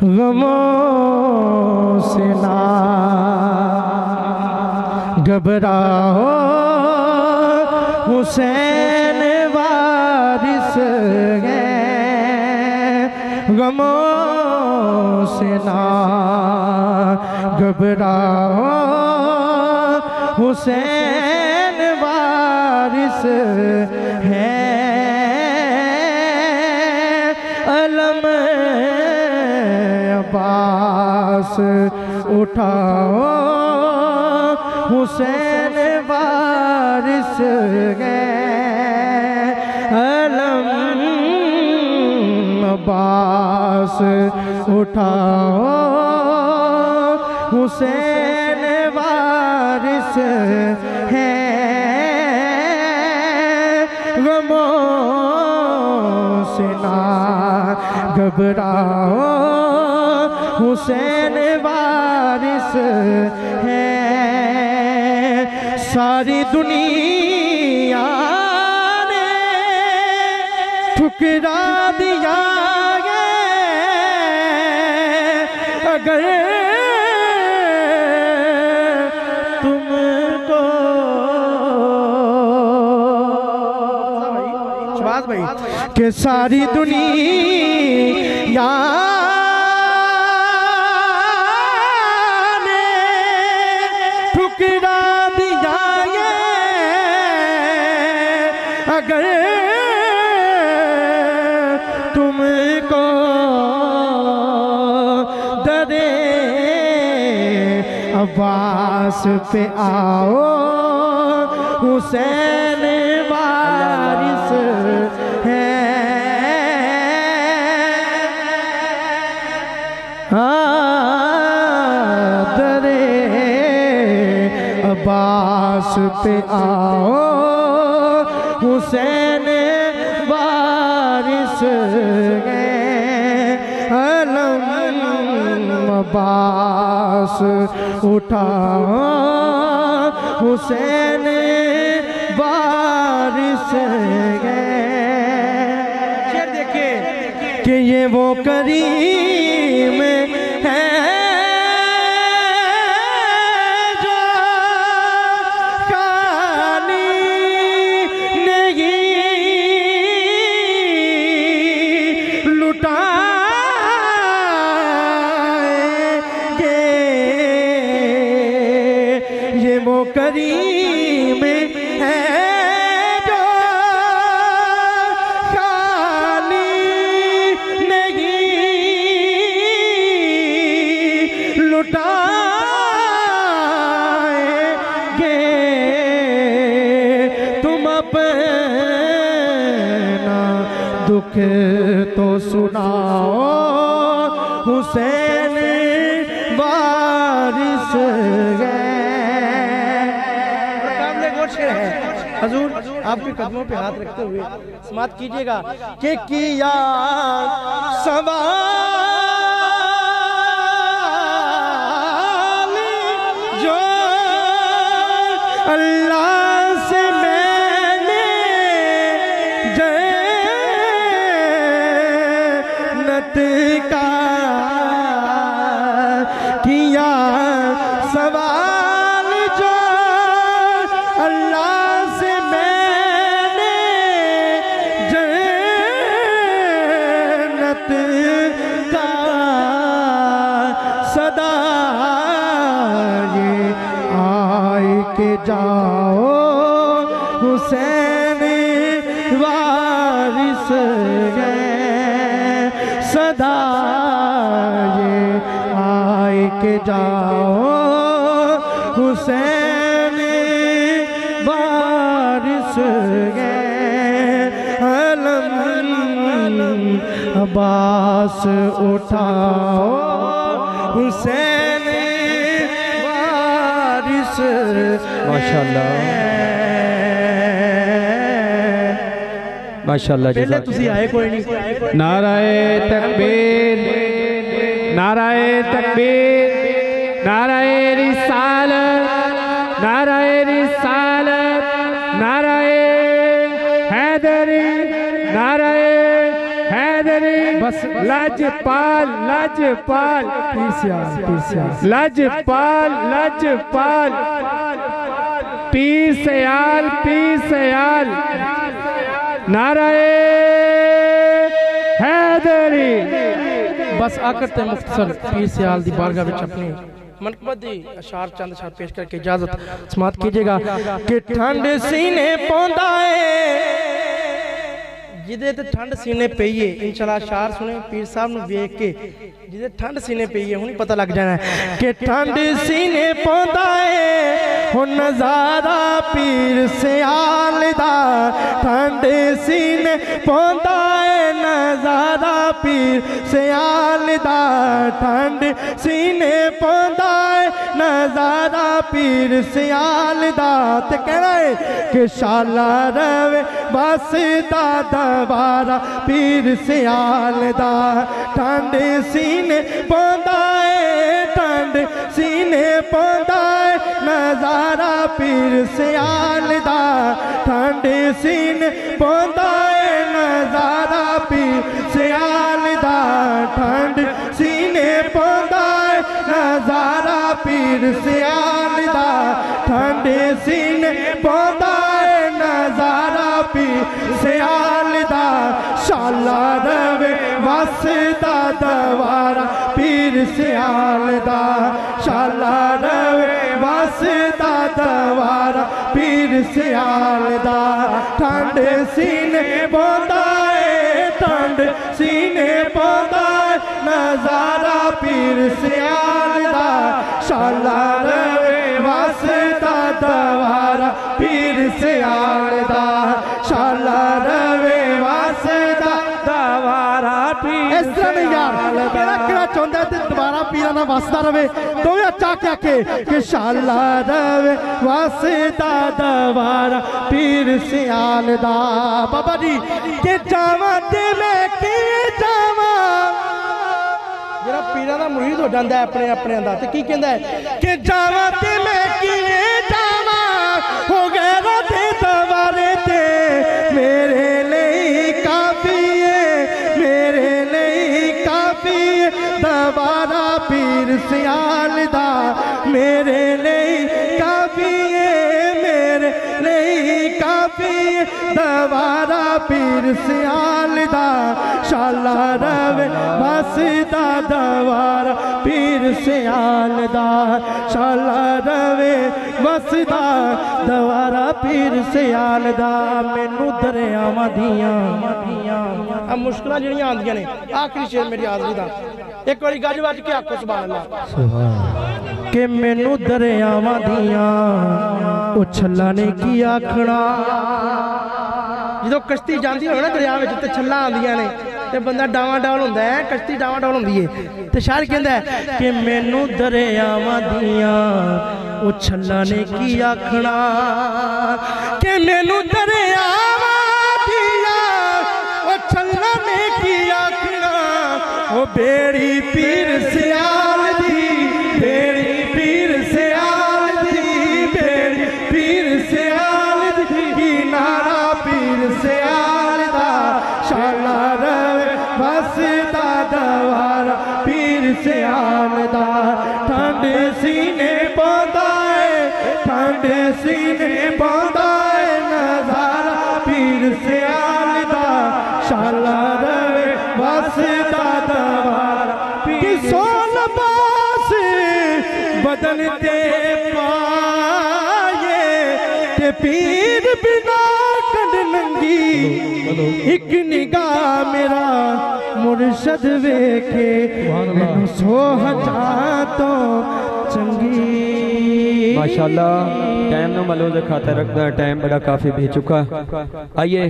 गमों से ना घबराओ हुसैन वारिस हैं। गमों से ना घबराओ हुसैन वारिस हैं। अलम अब्बास उठाओ हुसैन वारिस हैं। अलम अब्बास उठाओ हुसैन वारिस हैं। गमों से ना घबराओ हुसैन वारिस हैं। सारी दुनिया ने ठुकरा दिया है, अगर तुमको शबाश भाई कि सारी दुनिया ने ठुकरा दिया है, अगर तुमको दरे अब्बास पे आओ हुसैन वारिस हैं। दरे अब्बास पे आओ हुसैन वारिस हैं। अलम अब्बास उठाओ हुसैन वारिस हैं। शेर देखिए कि ये वो करीम है जो खाली नहीं लुटाएंगे। ये वो करीम है जो खाली नहीं लुटाएंगे। तुम अपना दुख तो सुनाओ हुसैन वारिस हैं। हजूर आपके कदमों पे हाथ रखते हुए समात कीजिएगा कि किया सवाल जो अल्लाह से मैंने जन्नत का किया सवाल जो अल्लाह से मैंने जन्नत का सदा ये आए के जाओ हुसैन वारिस हैं। सदा ये आए के जाओ हुसैन वारिस हैं। अलम अब्बास उठाओ हुसैन वारिस। माशाअल्लाह माशाअल्लाह। पहले तुसी आए कोई नहीं। नाराए तकबीर, नाराए तकबीर, नाराए रिसालत, नाराए रिसालत। हैदरी, नाराए हैदरी, बस लजपाल लजपाल, लजपाल लजपाल, पीर सयाल, नाराए हैदरी। बस आकर ते मुख्तसर पीर सयाल दी बारगाह विच अपनी मनकबत दी अशार चंद अशार पेश करके इजाजत समात कीजिएगा कि ठंड सीने पौंदा है जिदे ते ठंड सीने पई है। इंशाल्लाह अशार सुने पीर साहब नु वेख के जिदे ठंड सीने पई है हुणी पता लग जाना है कि ठंड सीने पौंदा है हुन नज़ारा पीर सयाल दा। ठंड सीने पौंदा है नज़ारा पीर सयाल दा। ठंड सीने पौंदा है नज़ारा पीर सयाल दा। ते कहना है कि शाला रवे बस दादा बारा पीर सयाल दा। ठंड सीने पौंदा है, ठंड सीने पौंदा है नज़ारा पीर सयाल दा। ठंड सीने पौंदा है नज़ारा पीर सयाल दा। ठंड सीने पौंदा है नज़ारा पीर सयाल दा। ठंड सीने पौंदा है नज़ारा पीर सयाल दा। शाला रवे वसदा दवारा पीर सयाल दा। शाला रवे वसदा दवारा पीर सयाल दा। ठंड सीने पौंदा है, ठंड सीने पौंदा है नज़ारा पीर सयाल दा। शाला रवे वसदा दवारा पीर सयाल दा। शाला रवे वसदा दवारा पीर। इस तरह नहीं यार केड़ा चाहता है दोबारा पीरा ना वसदा रवे तो अच्छा क्या के शाला रवे वसदा दवारा पीर सयाल दा। बाबा जी के जावा ते मैं कि जावा जरा पीरा दा मुरीद हो जाता है अपने अपने अंदर ते की कहंदा है कि जावा ते मैं कि जावा हो गए राते दवारे ते मेरे लिए काफी है, मेरे लिए काफी है दवारा पीर सयाल दा। मेरे लिए काफी है, मेरे लिए काफी है दवारा पीर सयाल दा। शाला रवे वसदा दवारा पीर सयाल दा। शाला रवे वसदा दवारा पीर सयाल दा। मैनू दरियावां दियां अब मुश्किलां जिहड़ियां आंदियां ने आखिरी शेर मेरी हाज़री दा एक बारी गज वज के आखो सुभान अल्लाह कि मैनू दरियावां दियां उछला ने की आखना। जो कश्ती जाती हो ना दरिया में तो छल्ला आंदियां ने ते बंदा डावा डाउन होंदा है, कश्ती डावा डाउन होंदी है ते शायर कहंदा है कि मैनू दरियावां दियां उछला ने की आखना। कि मैनू दरियावां दियां उछला ने की आखना। ओ बेड़ी पीर सयाल दी, बेड़ी पीर सयाल दी, बेड़ी पीर सयाल दी। नारा पीर सयाल दा। शाला रवे वसदा दवारा पीर सयाल दा। ठंड सीने पौंदा है, ठंड सीने पौंदा है नज़ारा पीर सयाल दा। शाला रवे वसदा दवारा पीर सोल बास बदलते पाए ते पीर बिना कंड नंगी। एक निगाह मेरा मुर्शद वेखे मैनू सोह तो चंगी। माशाल्लाह टाइम नो मलोज़ खातर रखना टाइम बड़ा काफी भी चुका। आइए